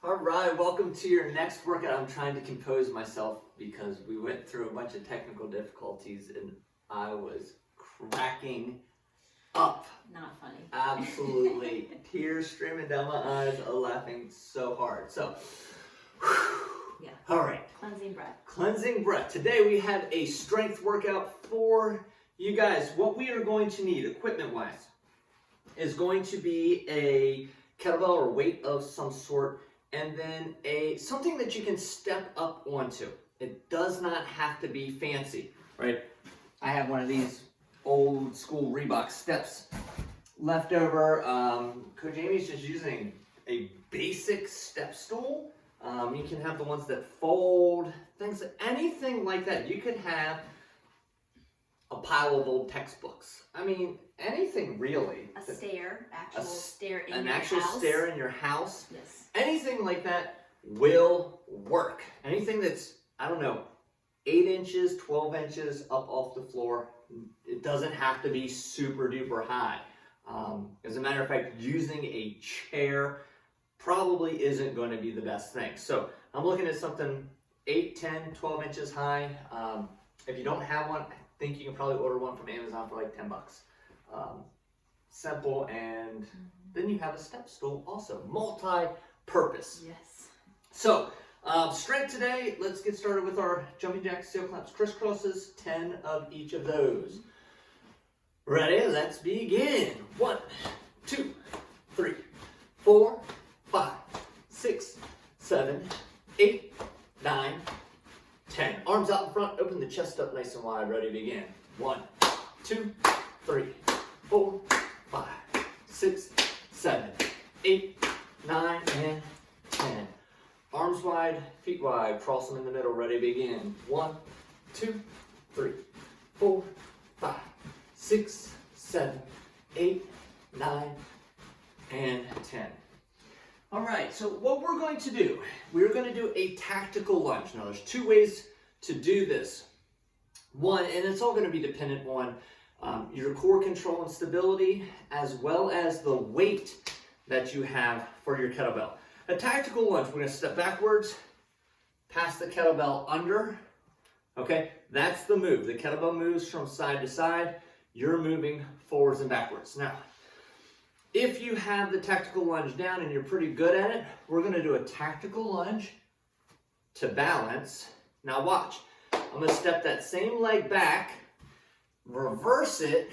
All right, welcome to your next workout. I'm trying to compose myself because we went through a bunch of technical difficulties and I was cracking up. Not funny. Absolutely. Tears streaming down my eyes, laughing so hard. So, yeah. All right. Cleansing breath. Cleansing breath. Today we have a strength workout for you guys. What we are going to need, equipment-wise, is going to be a kettlebell or weight of some sort, and then something that you can step up onto. It does not have to be fancy, right? I have one of these old school Reebok steps left over. Coach Amy's just using a basic step stool. You can have the ones that fold, anything like that. You could have a pile of old textbooks. I mean, anything really. A stair, stair in an your actual house. stair in your house. Yes. Anything like that will work. Anything that's, 8 inches, 12 inches up off the floor. It doesn't have to be super duper high. As a matter of fact, using a chair probably isn't going to be the best thing. So I'm looking at something 8, 10, 12 inches high. If you don't have one, I think you can probably order one from Amazon for like 10 bucks. Simple, and then you have a step stool also, multi-purpose. Yes. So, strength today, let's get started with our jumping jacks, seal claps, crisscrosses, 10 of each of those. Ready? Let's begin. 1, 2, 3, 4, 5, 6, 7, 8, 9, 10. Arms out in front, open the chest up nice and wide, ready to begin. 1, 2, 3, 4, 5, 6, 7, 8, 9, and 10. Arms wide, feet wide, cross them in the middle, ready to begin. 1, 2, 3, 4, 5, 6, 7, 8, 9, and 10. All right, so what we're going to do, we're going to do a tactical lunge. Now, there's 2 ways to do this. One, and it's all going to be dependent on your core control and stability, as well as the weight that you have for your kettlebell. A tactical lunge, we're going to step backwards, pass the kettlebell under. Okay, that's the move. The kettlebell moves from side to side. You're moving forwards and backwards. Now, if you have the tactical lunge down and you're pretty good at it, we're going to do a tactical lunge to balance. Now watch. I'm going to step that same leg back, reverse it,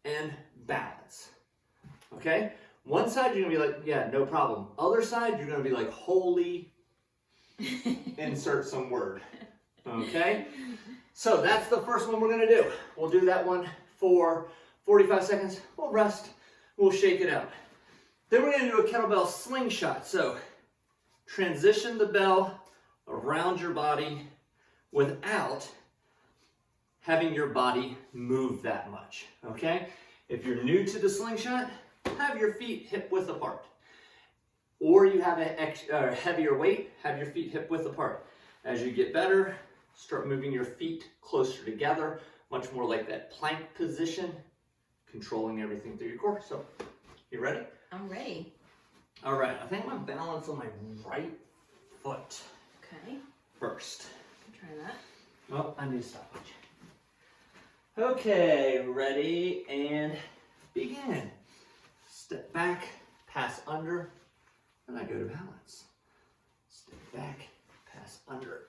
and balance. Okay? One side you're going to be like, yeah, no problem. Other side you're going to be like, holy, insert some word. Okay? So that's the first one we're going to do. We'll do that one for 45 seconds. We'll rest. We'll shake it out. Then we're going to do a kettlebell slingshot. So transition the bell around your body without having your body move that much. Okay? If you're new to the slingshot, have your feet hip width apart. Or you have a heavier weight, have your feet hip width apart. As you get better, start moving your feet closer together, much more like that plank position, controlling everything through your core. So, you ready? I'm ready. All right, I think I'm gonna balance on my right foot Okay. first. Try that. Well, I need a stopwatch. Okay, ready, and begin. Step back, pass under, and I go to balance. Step back, pass under.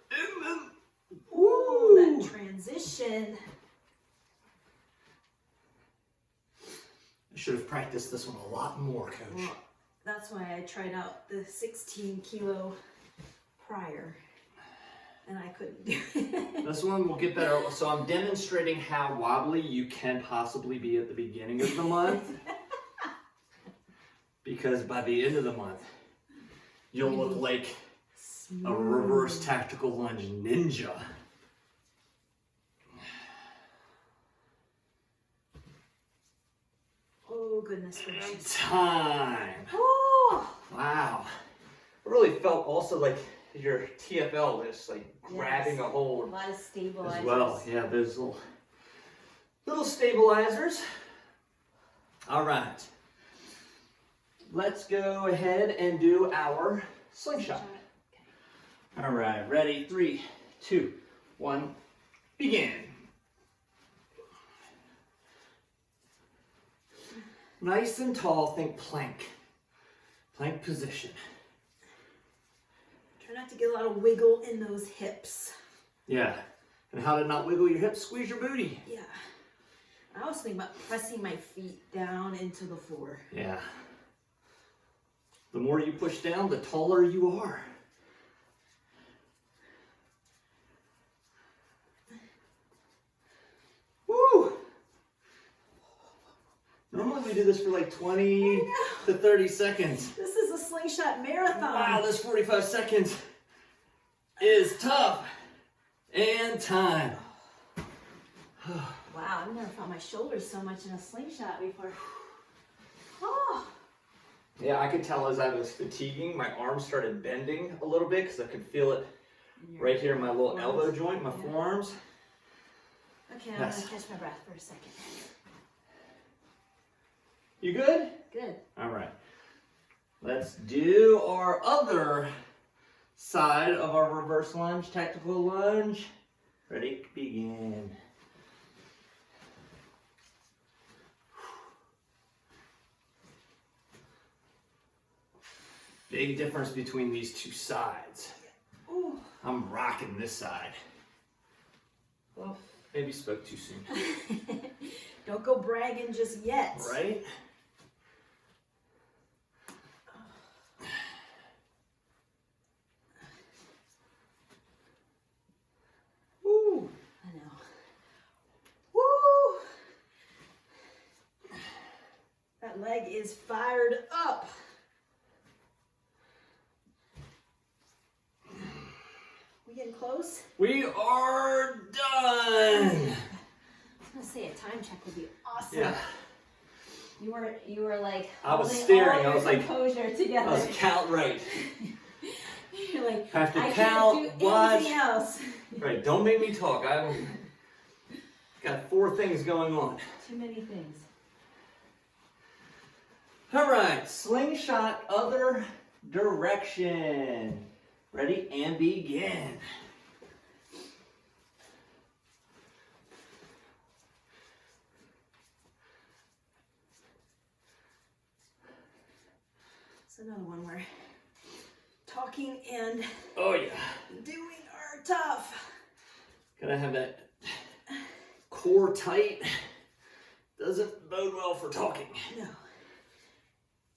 Ooh, that transition. I should have practiced this one a lot more, Coach. Well, that's why I tried out the 16 kilo prior, and I couldn't do it. This one will get better. So I'm demonstrating how wobbly you can possibly be at the beginning of the month. Because by the end of the month, you'll look like a reverse tactical lunge ninja. Oh, goodness gracious. Time. Oh! Wow. I really felt also like your TFL just like grabbing a A hold lot of stabilizers. as well. Yeah, those little stabilizers. All right. let's go ahead and do our slingshot. Okay. All right, ready? 3, 2, 1, begin. Nice and tall, think plank. Plank position. Try not to get a lot of wiggle in those hips. Yeah. And how to not wiggle your hips? Squeeze your booty. Yeah. I always think about pressing my feet down into the floor. Yeah. The more you push down, the taller you are. Woo! Normally we do this for like 20 to 30 seconds. This is a slingshot marathon. Wow, this 45 seconds is tough. And time. Wow, I've never felt my shoulders so much in a slingshot before. Oh. Yeah, I could tell as I was fatiguing, my arms started bending a little bit because I could feel it right here in my little elbow joint, my forearms. Okay, I'm Yes. gonna catch my breath for a second. You good? Good. All right. Let's do our other side of our reverse lunge, tactical lunge. Ready? Begin. Big difference between these two sides. Ooh. I'm rocking this side. Well, maybe spoke too soon. Don't go bragging just yet. Right? Woo! I know. Woo! That leg is fired up. We getting close? We are done. I was gonna say a time check would be awesome. Yeah. You were like I was holding staring, all I your was like- composure together. I was count right. You're like, Have to I count, can't do watch. anything else. Right, don't make me talk. I've got 4 things going on. Too many things. All right, slingshot other direction. Ready and begin. It's another one where talking and Oh yeah. doing are tough. Gotta have that core tight. Doesn't bode well for talking. No.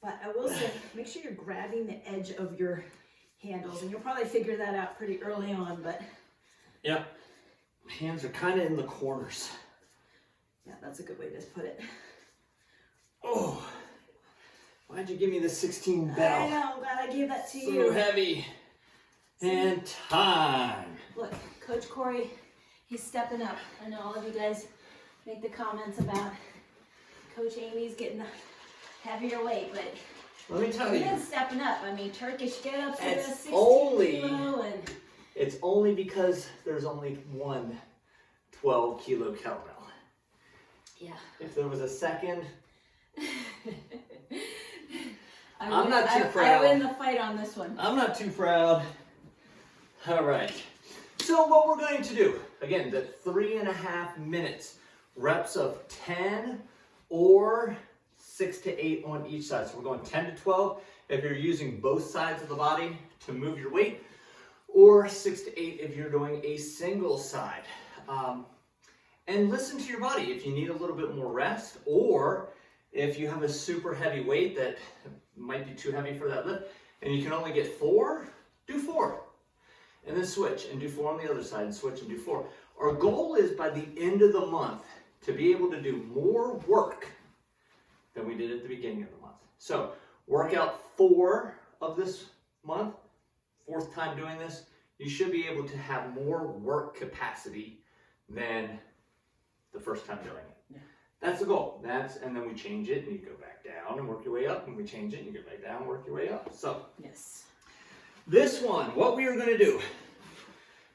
But I will say, make sure you're grabbing the edge of your handles, and you'll probably figure that out pretty early on, but Yep. Hands are kind of in the corners. yeah, that's a good way to put it. Oh. Why'd you give me the 16 I bell? know, I'm glad I gave that to So you. heavy. And time. Look, Coach Corey, he's stepping up. I know all of you guys make the comments about Coach Amy's getting a heavier weight, but Let me tell he you. is stepping up. I mean, Turkish get-ups with a It's 16 only- kilo and It's only because there's only one 12 kilo kettlebell. yeah. If there was a second, I I'm win- not too I proud. win the fight on this one. I'm not too proud. All right. So what we're going to do, again, the 3.5 minutes, reps of 10 or 6 to 8 on each side. So we're going 10 to 12 if you're using both sides of the body to move your weight, or 6 to 8 if you're doing a single side. And listen to your body if you need a little bit more rest, or if you have a super heavy weight that might be too heavy for that lift and you can only get 4, do 4. And then switch and do 4 on the other side and switch and do 4. Our goal is by the end of the month to be able to do more work than we did at the beginning of the month. So workout 4 of this month, 4th time doing this, you should be able to have more work capacity than the first time doing it. Yeah. That's the goal. And then we change it and you go back down and work your way up, and we change it and you go back down and work your way up. So Yes. this one, what we are going to do,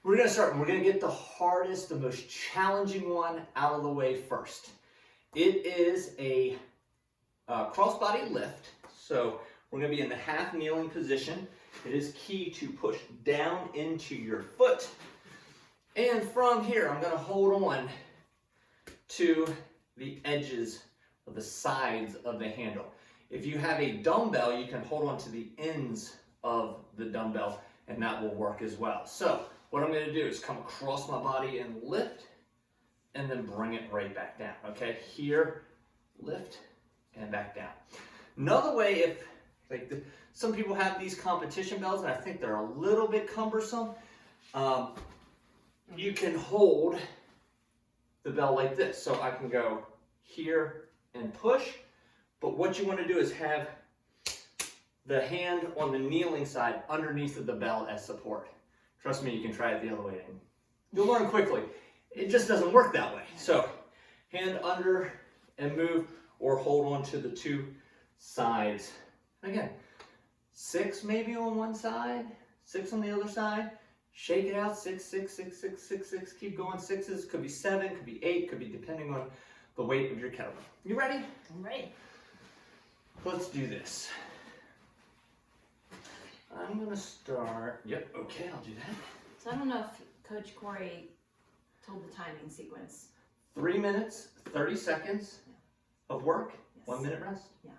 we're going to start and we're going to get the hardest, the most challenging one out of the way first. It is a crossbody lift. So We're going to be in the half kneeling position. It is key to push down into your foot. And from here, I'm going to hold on to the edges of the sides of the handle. If you have a dumbbell, you can hold on to the ends of the dumbbell, and that will work as well. So what I'm going to do is come across my body and lift, and then bring it right back down. Okay, here, lift, and back down. Another way, if some people have these competition bells, and I think they're a little bit cumbersome, you can hold the bell like this. So I can go here and push, but what you want to do is have the hand on the kneeling side underneath of the bell as support. Trust me, you can try it the other way. You'll learn quickly. It just doesn't work that way. So hand under and move, or hold on to the two sides. Again, 6 maybe on one side, 6 on the other side. Shake it out, 6, 6, 6, 6, 6, 6. Keep going, 6s. Could be 7, could be 8, could be depending on the weight of your kettlebell. You ready? I'm ready. Let's do this. I'm gonna start. Yep, okay, I'll do that. So I don't know if Coach Corey told the timing sequence. 3 minutes, 30 seconds of work, Yes. 1 minute rest. Yeah,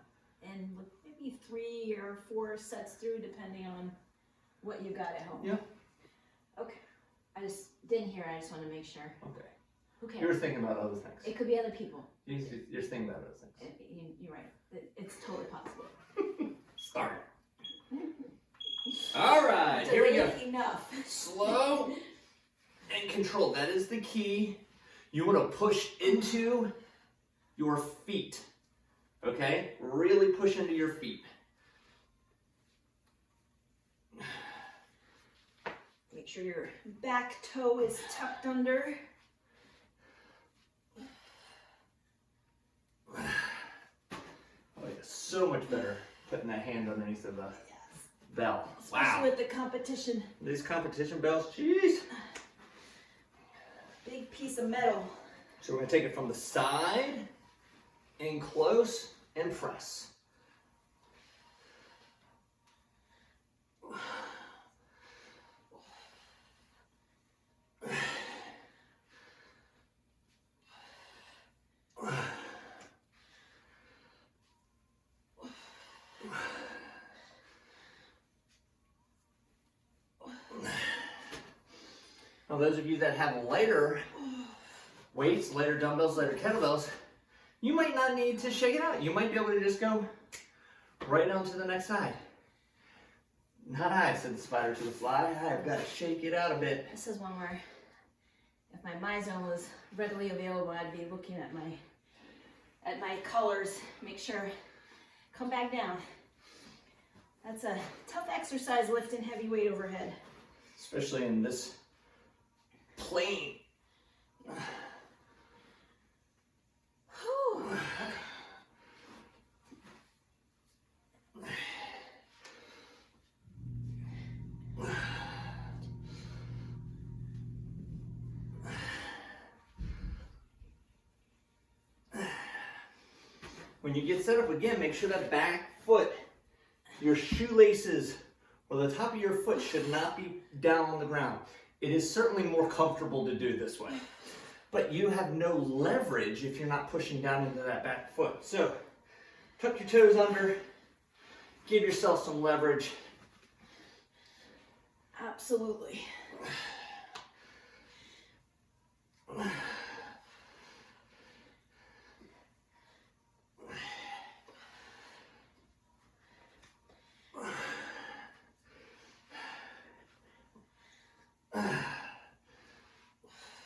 and with maybe 3 or 4 sets through, depending on what you got at home. Yeah. Okay. I just didn't hear. I just want to make sure. Okay. Okay. You were thinking about other things. It could be other people. You're thinking about other things. You're right. It's totally possible. Start. All right, here we go. Delayed enough. Slow and control. That is the key. You want to push into your feet. Okay? Really push into your feet. Make sure your back toe is tucked under. Oh, yeah, so much better putting that hand underneath of the bell. Especially Wow. with the competition. These competition bells, jeez. Big piece of metal. So we're going to take it from the side, in close, and press. Now those of you that have lighter weights, lighter dumbbells, lighter kettlebells, you might not need to shake it out. You might be able to just go right on to the next side. Not I, said the spider to the fly. I've got to shake it out a bit. This is one where if my MyZone was readily available, I'd be looking at my colors, make sure, come back down. That's a tough exercise lifting heavy weight overhead. Especially in this plane. Whew. When you get set up again, make sure that back foot, your shoelaces, or the top of your foot should not be down on the ground. It is certainly more comfortable to do this way. But you have no leverage if you're not pushing down into that back foot. So, tuck your toes under, give yourself some leverage. Absolutely.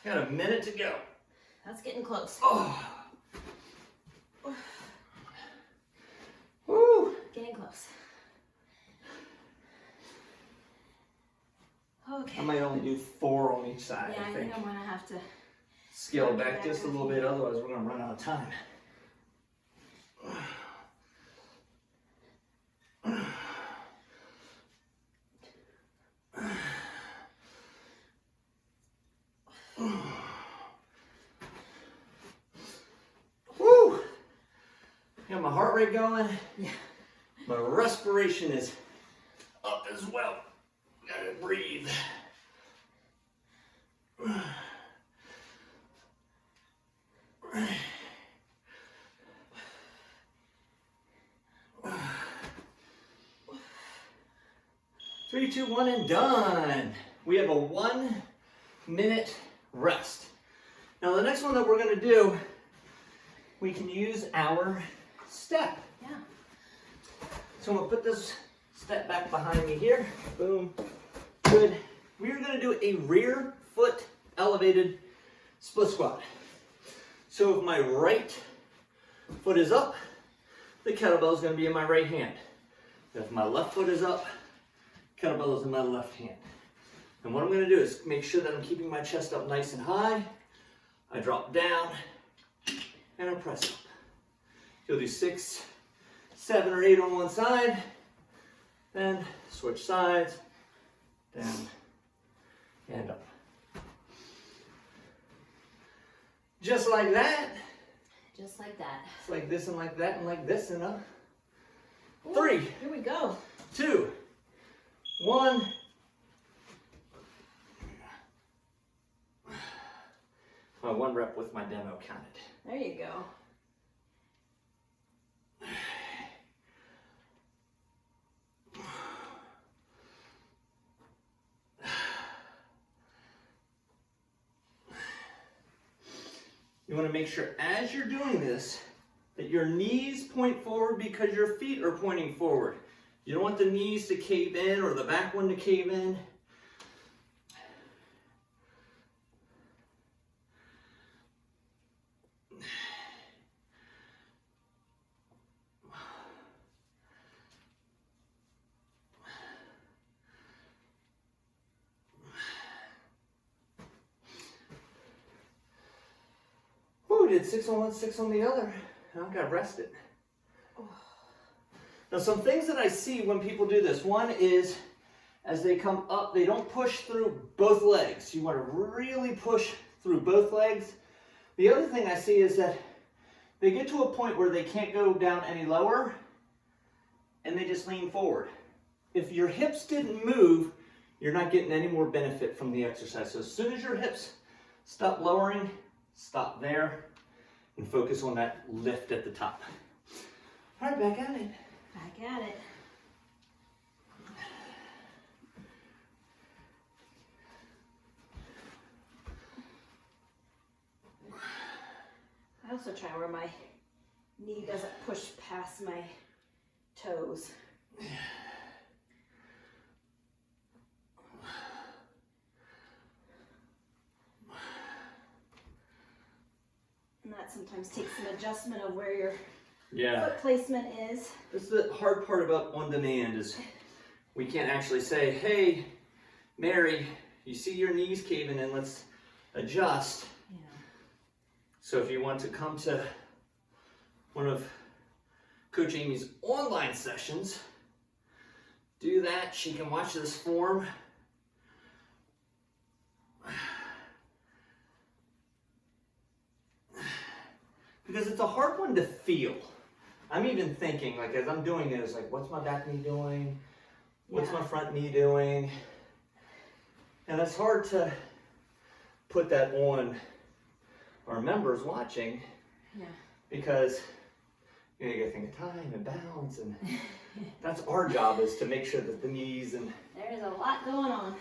Got a minute to go. That's getting close. Oh. Woo. Getting close. Okay. I might only do 4 on each side. Yeah, I think I'm gonna have to Scale back just a little bit, otherwise we're gonna run out of time. Woo! Got my heart rate going. Yeah. My respiration is up as well. Gotta breathe. 3, 2, 1, and done. We have a 1 minute rest. Now the next one that we're gonna do, we can use our step. Yeah. So I'm gonna put this step back behind me here. Boom, good. We're gonna do a rear foot elevated split squat. So if my right foot is up, the kettlebell is gonna be in my right hand. If my left foot is up, kettlebell is in my left hand. And what I'm gonna do is make sure that I'm keeping my chest up nice and high. I drop down and I press up. You'll do 6, 7, or 8 on one side. Then switch sides, down and up. Just like that. Just like that. It's like this and like that and like this and up. Ooh, 3, here we go. 2, 1. My 1 rep with my demo counted. There you go. You want to make sure as you're doing this that your knees point forward because your feet are pointing forward. You don't want the knees to cave in or the back one to cave in. Woo, did 6 on one, 6 on the other. Now I got rested. Now some things that I see when people do this. One is as they come up, they don't push through both legs. You want to really push through both legs. The other thing I see is that they get to a point where they can't go down any lower and they just lean forward. If your hips didn't move, you're not getting any more benefit from the exercise. So as soon as your hips stop lowering, stop there and focus on that lift at the top. All right, back at it. Back at it. I also try where my knee doesn't push past my toes. And that sometimes takes some adjustment of where your foot placement is. This is the hard part about on demand is we can't actually say, hey, Mary, you see your knees caving in, let's adjust. Yeah. So if you want to come to one of Coach Amy's online sessions, do that. She can watch this form. Because it's a hard one to feel. I'm even thinking, like as I'm doing it, it's like, what's my back knee doing? What's my front knee doing? And it's hard to put that on our members watching. Yeah. Because you gotta think of time and balance, and that's our job, is to make sure that the knees and There's a lot going on.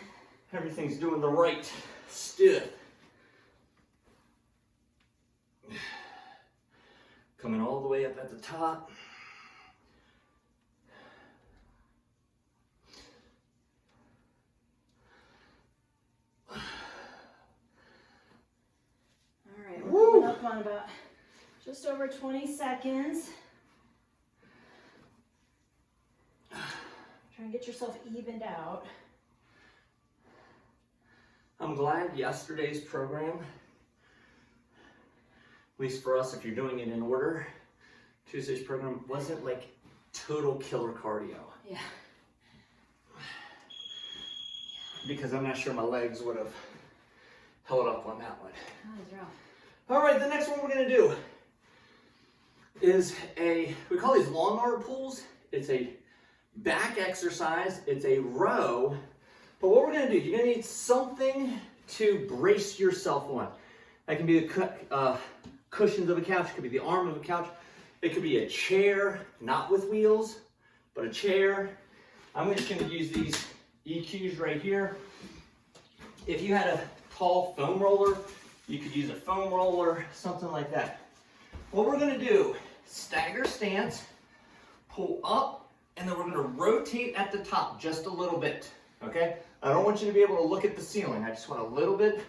everything's doing the right stiff. Coming all the way up at the top. All right, we're coming up on about just over 20 seconds. Try and get yourself evened out. I'm glad yesterday's program, at least for us, if you're doing it in order, Tuesday's program wasn't like total killer cardio. Yeah. Because I'm not sure my legs would have held up on that one. That was rough. All right, the next one we're gonna do is we call these lawnmower pulls. It's a back exercise. It's a row. But what we're going to do, you're going to need something to brace yourself on. That can be the cushions of a couch. It could be the arm of a couch. It could be a chair, not with wheels, but a chair. I'm just going to use these EQs right here. If you had a tall foam roller, you could use a foam roller, something like that. What we're going to do, stagger stance, pull up, and then we're going to rotate at the top just a little bit, okay? I don't want you to be able to look at the ceiling. I just want a little bit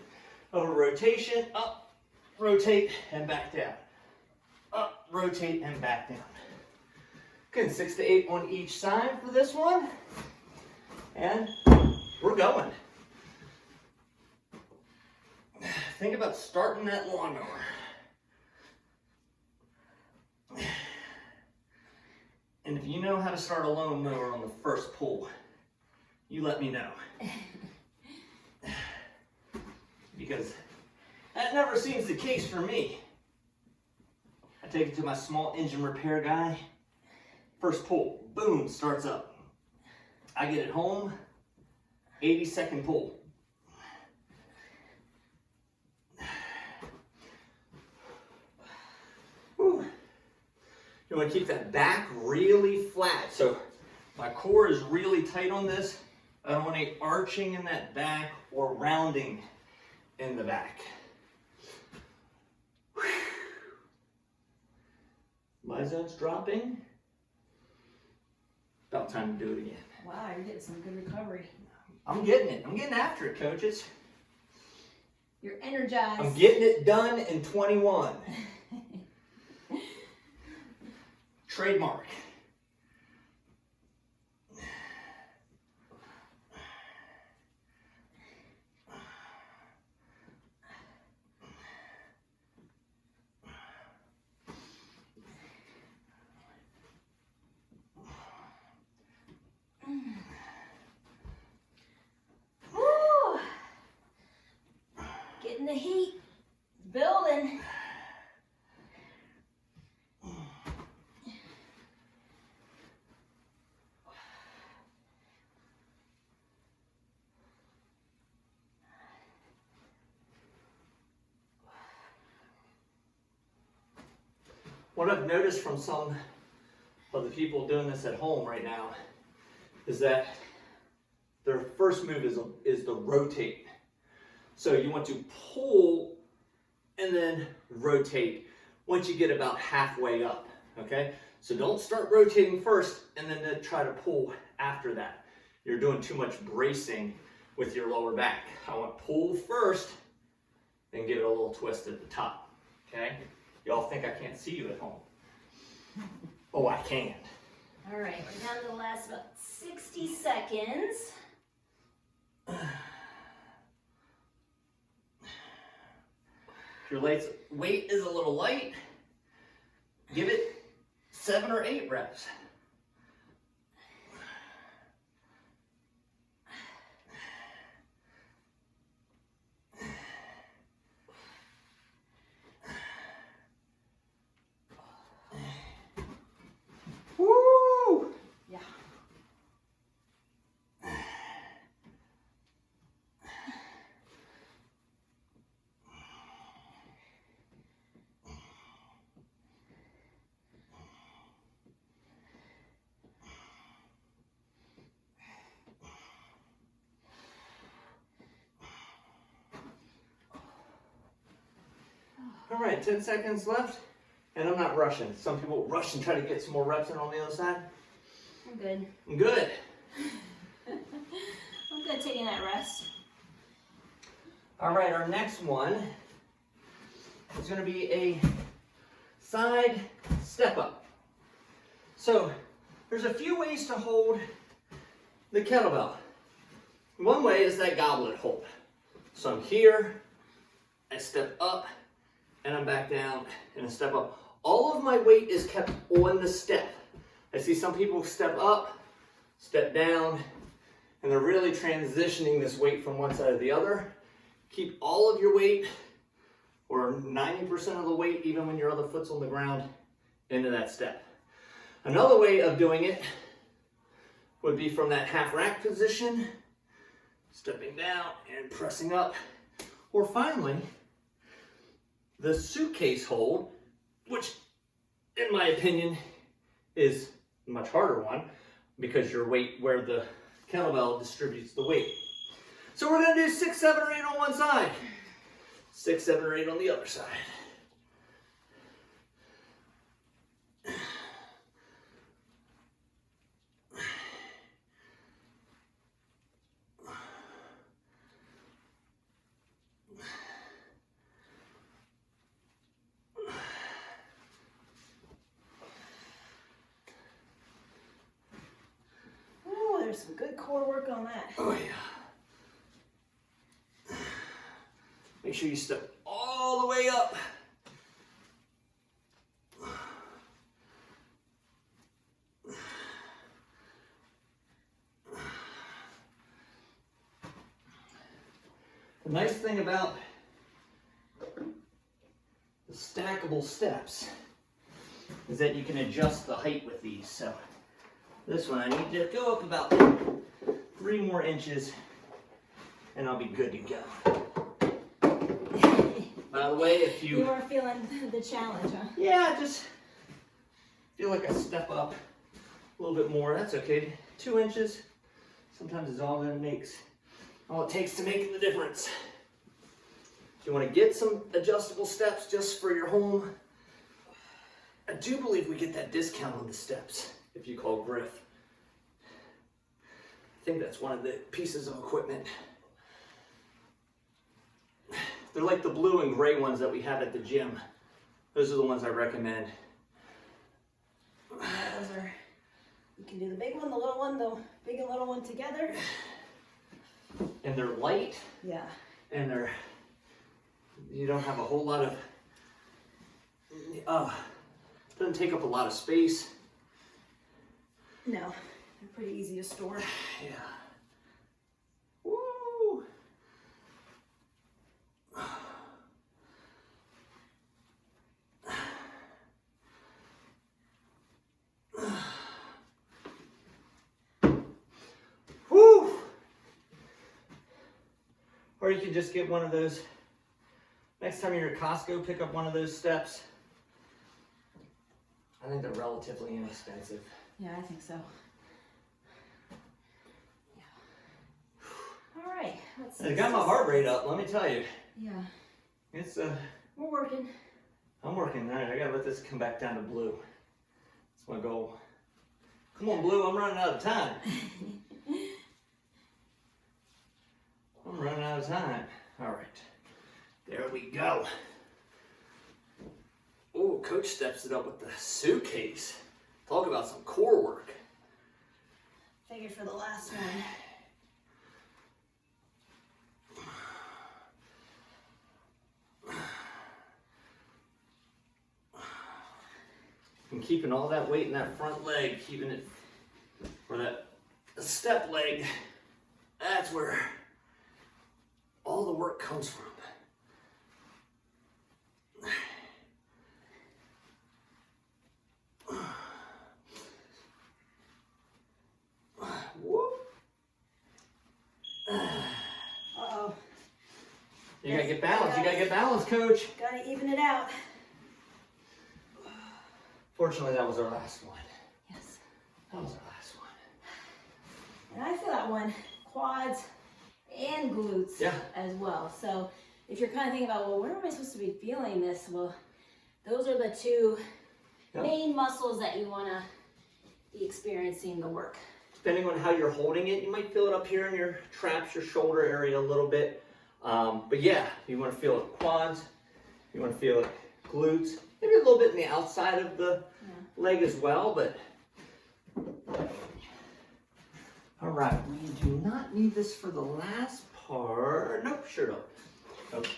of a rotation, up, rotate, and back down. Up, rotate, and back down. Good, 6 to 8 on each side for this one. And we're going. Think about starting that lawnmower. And if you know how to start a lawnmower on the first pull, you let me know. Because that never seems the case for me. I take it to my small engine repair guy. First pull, boom, starts up. I get it home, 80-second pull. Whew. You want to keep that back really flat. So my core is really tight on this. I don't want any arching in that back or rounding in the back. Whew. My zone's dropping. About time to do it again. Wow, you're getting some good recovery. I'm getting it. I'm getting after it, coaches. You're energized. I'm getting it done in 21. Trademark. Woo! Getting the heat. Building. What I've noticed from some of the people doing this at home right now is that their first move is the rotate. So you want to pull and then rotate once you get about halfway up, okay? So don't start rotating first and then try to pull after that. You're doing too much bracing with your lower back. I want to pull first, then give it a little twist at the top, okay? Y'all think I can't see you at home. Oh, I can. All right, we're down to the last about 60 seconds. If your weight is a little light, give it 7 or 8 reps. Woo! Yeah. All right, 10 seconds left, and I'm not rushing. Some people rush and try to get some more reps in on the other side. I'm good. I'm good. I'm good taking that rest. All right, our next one is going to be a side step up. So there's a few ways to hold the kettlebell. One way is that goblet hold. So I'm here, I step up, and I'm back down, and I step up. All of my weight is kept on the step. I see some people step up, step down, and they're really transitioning this weight from one side to the other. Keep all of your weight, or 90% of the weight, even when your other foot's on the ground, into that step. Another way of doing it would be from that half rack position, stepping down and pressing up. Or finally, the suitcase hold, which in my opinion is a much harder one because your weight where the kettlebell distributes the weight. So we're gonna do 6, 7, or 8 on one side, 6, 7, or 8 on the other side. Oh, there's some good core work on that. Oh yeah. Make sure you step all the way up. The nice thing about the stackable steps is that you can adjust the height with these. So this one I need to go up about 3 more inches and I'll be good to go. By the way, if You are feeling the challenge, huh? yeah, just feel like I step up a little bit more, that's okay. 2 inches sometimes is all it takes to make the difference. If you want to get some adjustable steps just for your home, I do believe we get that discount on the steps if you call Griff. I think that's one of the pieces of equipment. They're like the blue and gray ones that we have at the gym. Those are the ones I recommend. Yeah, those are, you can do the big one, the little one, the big and little one together. And they're light. Yeah. And you don't have a whole lot of, doesn't take up a lot of space. No, they're pretty easy to store. Yeah. Woo! Woo! Or you can just get one of those. Next time you're at Costco, pick up one of those steps. I think they're relatively inexpensive. Yeah, I think so. Yeah. All right. Let's see. It got my heart rate up, let me tell you. Yeah. It's We're working. I'm working. All right, I gotta let this come back down to blue. That's my goal. Come on, Blue, I'm running out of time. I'm running out of time. All right, there we go. Oh, Coach steps it up with the suitcase. Talk about some core work. Figured for the last one. And keeping all that weight in that front leg, keeping it, or that step leg, that's where all the work comes from. Whoop. Uh-oh. You gotta get balanced. You gotta get balanced, Coach. Gotta even it out. Fortunately, that was our last one. Yes. That was our last one. And I feel that one, quads and glutes as well. So if you're kind of thinking about, well, where am I supposed to be feeling this? Well, those are the two main muscles that you want to be experiencing the work. Depending on how you're holding it, you might feel it up here in your traps, your shoulder area a little bit. But yeah, you want to feel it quads, you want to feel it glutes, maybe a little bit in the outside of the leg as well, but all right, we do not need this for the last part. Nope, sure don't. Okay.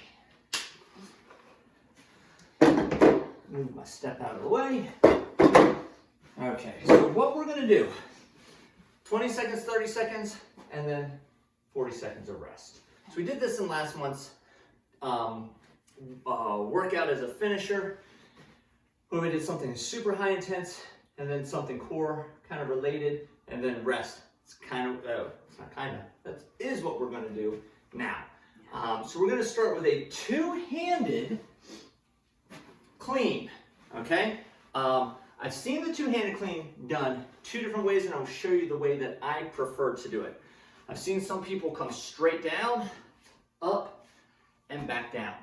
Move my step out of the way. Okay, so what we're gonna do, 20 seconds, 30 seconds, and then 40 seconds of rest. So we did this in last month's workout as a finisher, when we did something super high intense and then something core kind of related, and then rest. It's kind of, it's not kind of, that is what we're gonna do now. So we're gonna start with a two-handed clean, okay? I've seen the two-handed clean done two different ways, and I'll show you the way that I prefer to do it. I've seen some people come straight down, up, and back down.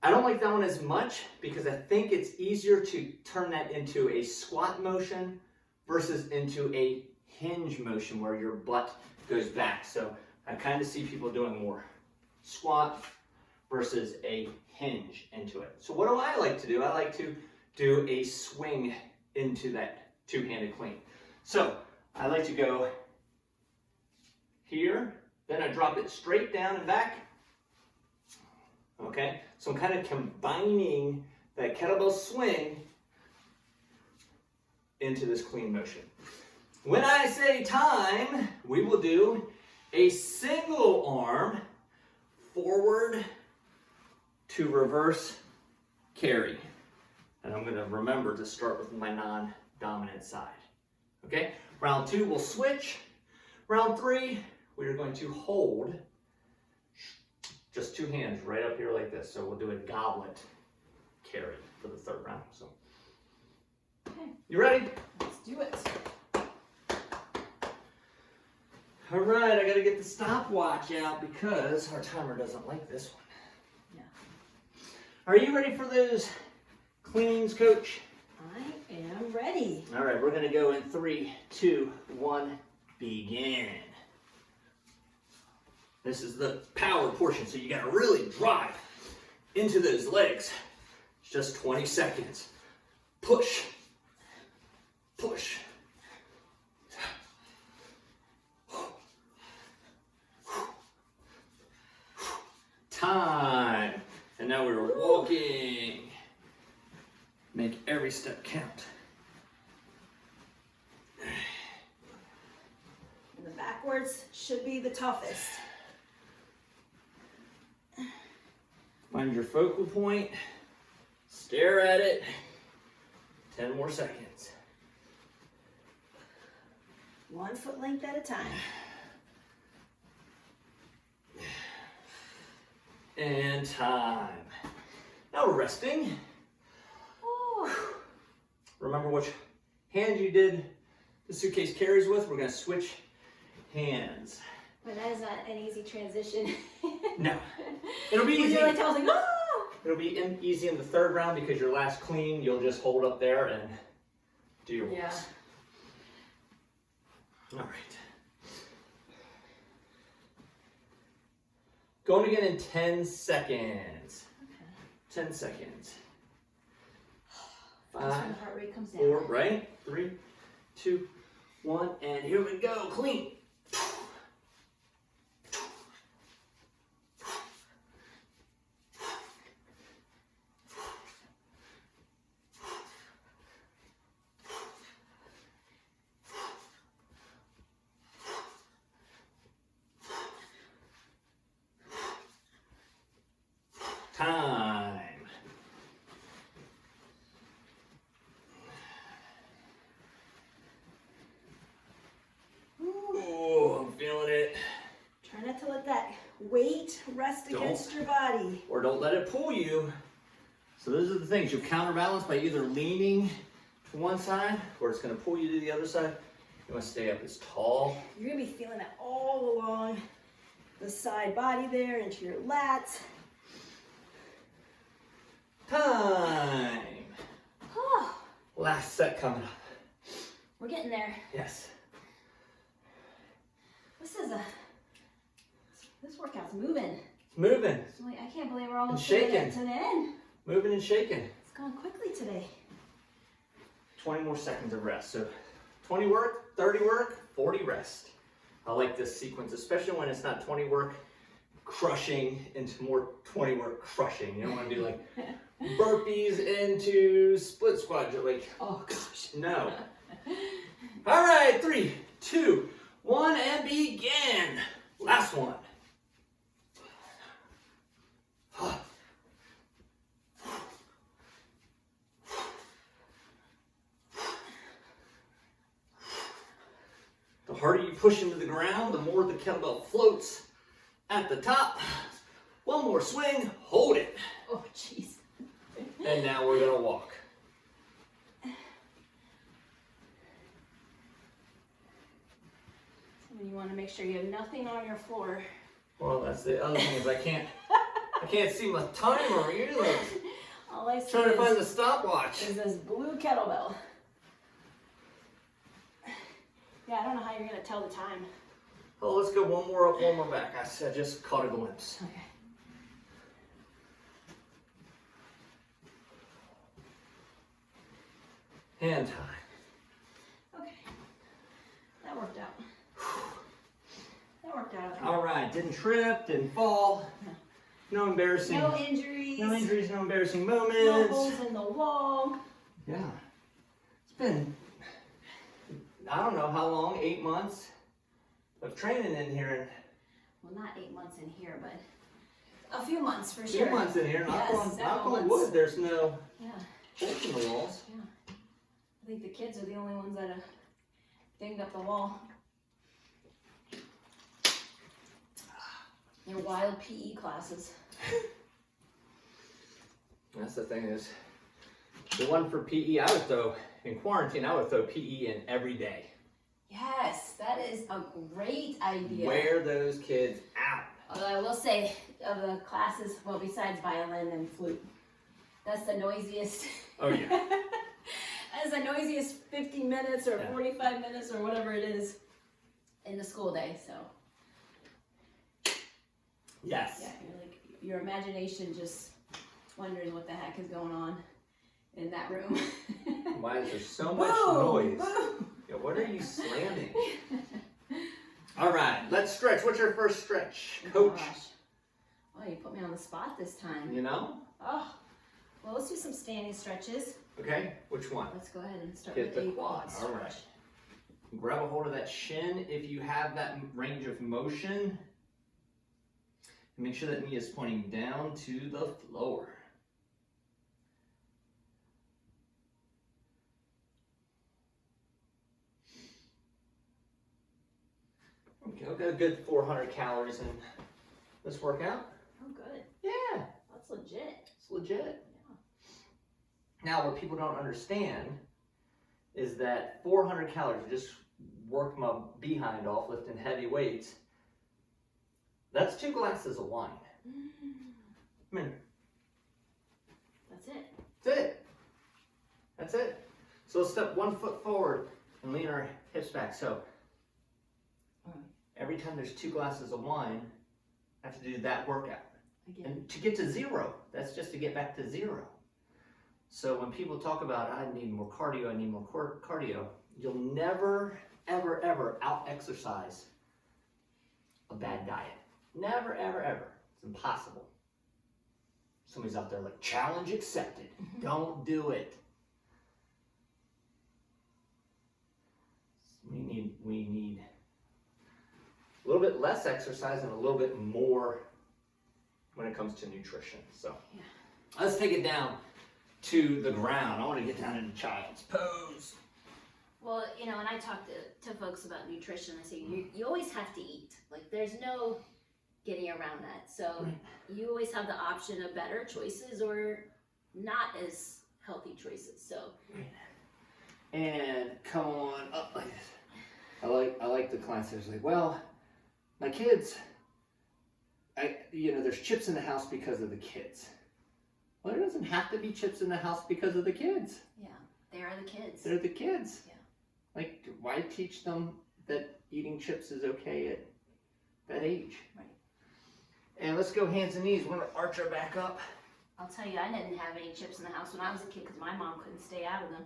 I don't like that one as much because I think it's easier to turn that into a squat motion versus into a hinge motion where your butt goes back. So I kind of see people doing more squat versus a hinge into it. So what do I like to do? I like to do a swing into that two-handed clean. So I like to go here, then I drop it straight down and back. Okay, so I'm kind of combining that kettlebell swing into this clean motion. When I say time, we will do a single arm forward to reverse carry. And I'm going to remember to start with my non-dominant side. Okay, round two, we'll switch. Round three, we're going to hold just two hands right up here like this. So we'll do a goblet carry for the third round. So, Okay. You ready? Let's do it. All right, I got to get the stopwatch out because our timer doesn't like this one. Yeah. Are you ready for those cleans, coach? I am ready. All right, we're going to go in 3, 2, 1, begin. This is the power portion, so you got to really drive into those legs. It's just 20 seconds. Push, push. Time. And now we're walking. Make every step count. And the backwards should be the toughest. Find your focal point. Stare at it. 10 more seconds. 1 foot length at a time. And time. Now we're resting. Oh. Remember which hand you did the suitcase carries with. We're going to switch hands. But that is not an easy transition. No. It'll be easy. You're like, I was like, oh! It'll be easy in the third round because your last clean, you'll just hold up there and do your walks. All right. Going again in 10 seconds. Okay. 10 seconds. That's when 5, the heart rate comes down. 4, right? 3, 2, 1, and here we go. Clean. Time. Oh, I'm feeling it. Try not to let that weight rest against your body. Or don't let it pull you. So those are the things. You'll counterbalance by either leaning to one side or it's going to pull you to the other side. You want to stay up as tall. You're going to be feeling that all along the side body there, into your lats. Time. Oh, Last set coming up. we're getting there. Yes. This workout's moving. It's moving. So like, I can't believe we're almost shaking. to the end. Moving and shaking. It's gone quickly today. 20 more seconds of rest. So 20 work, 30 work, 40 rest. I like this sequence, especially when it's not 20 work crushing into more 20 work crushing. You don't want to do like burpees into split squat. You're like, Oh gosh. no. All right, 3, 2, 1, and begin. Last one. push into the ground, the more the kettlebell floats at the top. One more swing, hold it. Oh, jeez. And now we're gonna walk. You want to make sure you have nothing on your floor. Well, that's the other thing is I can't see my timer either. All I see Trying to find the is stopwatch. this blue kettlebell. Yeah, I don't know how you're gonna tell the time. Oh, let's go one more up, one more back. I just caught a glimpse. Okay. Hand time. Okay. That worked out. That worked out. All right, didn't trip, didn't fall. No embarrassing. No injuries. No injuries, no embarrassing moments. No holes in the wall. Yeah. It's been, I don't know how long, 8 months of training in here. Well, not 8 months in here, but a few months for A sure. few months in here. Yes, Knock on several wood, there's no Yeah. holes in the walls. Yeah. I think the kids are the only ones that have dinged up the wall. They're wild PE classes. That's the thing is, the one for PE, I would throw, in quarantine, I would throw PE in every day. Yes, that is a great idea. Wear those kids out. Although I will say, of the classes, well, besides violin and flute, that's the noisiest. Oh yeah. That's the noisiest 50 minutes or Yeah. 45 minutes or whatever it is in the school day. So Yes. yeah, you're like, your imagination just wonders what the heck is going on in that room. Why is there so much Boom, noise? boom. Yeah, what are you slamming? All right, let's stretch. What's your first stretch, Oh, coach? gosh. Oh, you put me on the spot this time. You know? Oh, well, let's do some standing stretches. Okay, which one? Let's go ahead and start Get with the a quad. stretch. All right. Grab a hold of that shin if you have that range of motion. And make sure that knee is pointing down to the floor. Okay, I've got a good 400 calories in this workout. Oh, good. Yeah, That's legit. it's legit. Yeah. Now, what people don't understand is that 400 calories, just worked my behind off lifting heavy weights. That's 2 glasses of wine. I mean, That's it. that's it. That's it. So let's step 1 foot forward and lean our hips back. So every time there's 2 glasses of wine, I have to do that workout. Again. And to get to 0, that's just to get back to 0. So when people talk about, I need more cardio, I need more cardio, you'll never, ever, ever out-exercise a bad diet. Never, ever, ever. It's impossible. Somebody's out there like, challenge accepted. Don't do it. We need a little bit less exercise and a little bit more when it comes to nutrition. So Yeah. let's take it down to the ground. I want to get down into child's pose. Well, you know, when I talk to folks about nutrition, I say you always have to eat. Like, there's no getting around that. So you always have the option of better choices or not as healthy choices. So And come on up like this. I like the clients that's like, well, my kids, there's chips in the house because of the kids. Well, there doesn't have to be chips in the house because of the kids. yeah, they are the kids. They're the kids. Yeah. Like, why teach them that eating chips is okay at that age? Right. And let's go hands and knees. We're gonna arch our back up. I'll tell you, I didn't have any chips in the house when I was a kid because my mom couldn't stay out of them.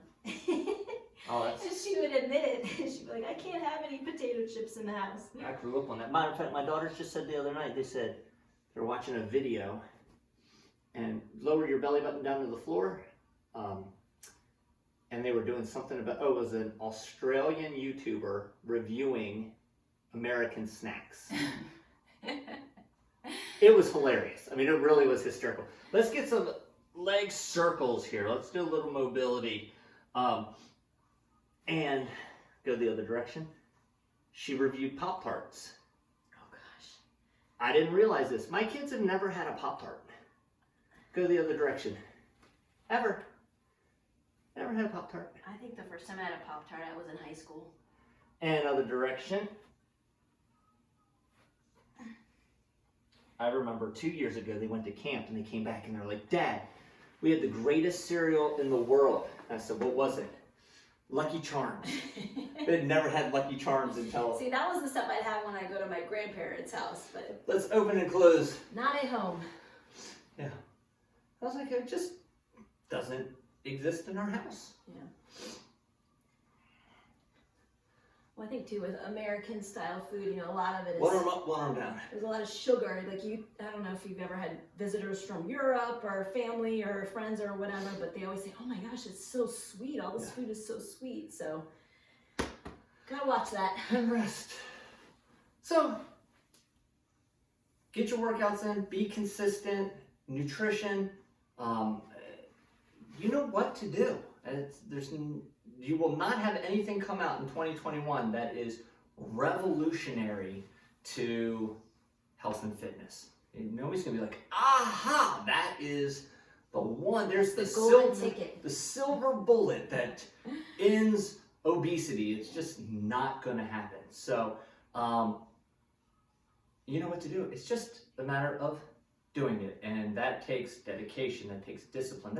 Oh, that's. And she would admit it. She'd be like, I can't have any potato chips in the house. I grew up on that. Matter of fact, my daughters just said the other night, they said they're watching a video and lower your belly button down to the floor. And they were doing something about, it was an Australian YouTuber reviewing American snacks. It was hilarious. I mean, it really was hysterical. Let's get some leg circles here. Let's do a little mobility. And go the other direction. she reviewed Pop-Tarts. Oh gosh. I didn't realize this. My kids have never had a Pop-Tart. Go the other direction. Ever. Never had a Pop-Tart. I think the first time I had a Pop-Tart, I was in high school. And other direction. I remember 2 years ago they went to camp and they came back and they're like, Dad, we had the greatest cereal in the world. And I said, what was it? Lucky Charms. They'd never had Lucky Charms until... See, that was the stuff I'd have when I go to my grandparents' house, but... Let's open and close. Not at home. Yeah. I was like, it just doesn't exist in our house. Yeah. Well, I think too with American style food, you know, a lot of it is... One arm up, one arm down. There's a lot of sugar. Like I don't know if you've ever had visitors from Europe or family or friends or whatever, but they always say, oh my gosh, it's so sweet. All this food is so sweet. So, gotta watch that. And rest. So, get your workouts in, be consistent, nutrition, you know what to do. You will not have anything come out in 2021 that is revolutionary to health and fitness. Nobody's gonna be like, aha, that is the one. There's the silver bullet that ends obesity. It's just not gonna happen. So, you know what to do. It's just a matter of doing it, and that takes dedication. That takes discipline.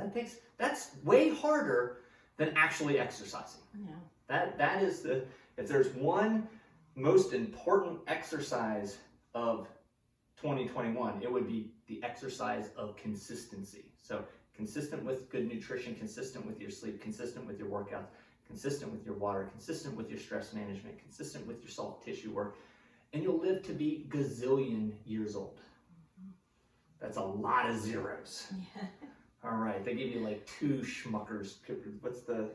That's way harder than actually exercising. Yeah. That is if there's one most important exercise of 2021, it would be the exercise of consistency. So consistent with good nutrition, consistent with your sleep, consistent with your workouts, consistent with your water, consistent with your stress management, consistent with your soft tissue work, and you'll live to be gazillion years old. That's a lot of zeros. Yeah. All right, they give you like 2 schmuckers. What's the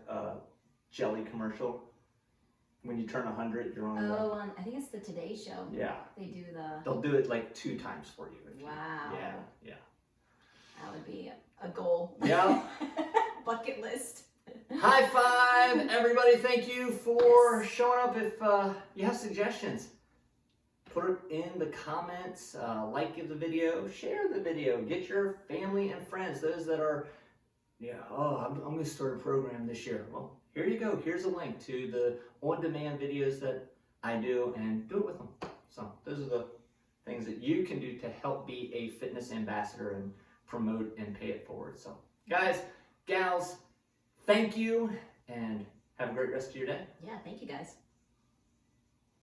jelly commercial? When you turn 100, you're on. Oh, I think it's the Today Show. Yeah. They do They'll do it like 2 times for you. Wow. Yeah. That would be a goal. Yeah. Bucket list. High five, everybody! Thank you for showing up. If you have suggestions, put it in the comments, give the video, share the video, get your family and friends, those that are, I'm going to start a program this year. Well, here you go. Here's a link to the on-demand videos that I do, and do it with them. So those are the things that you can do to help be a fitness ambassador and promote and pay it forward. So guys, gals, thank you, and have a great rest of your day. Yeah, thank you guys.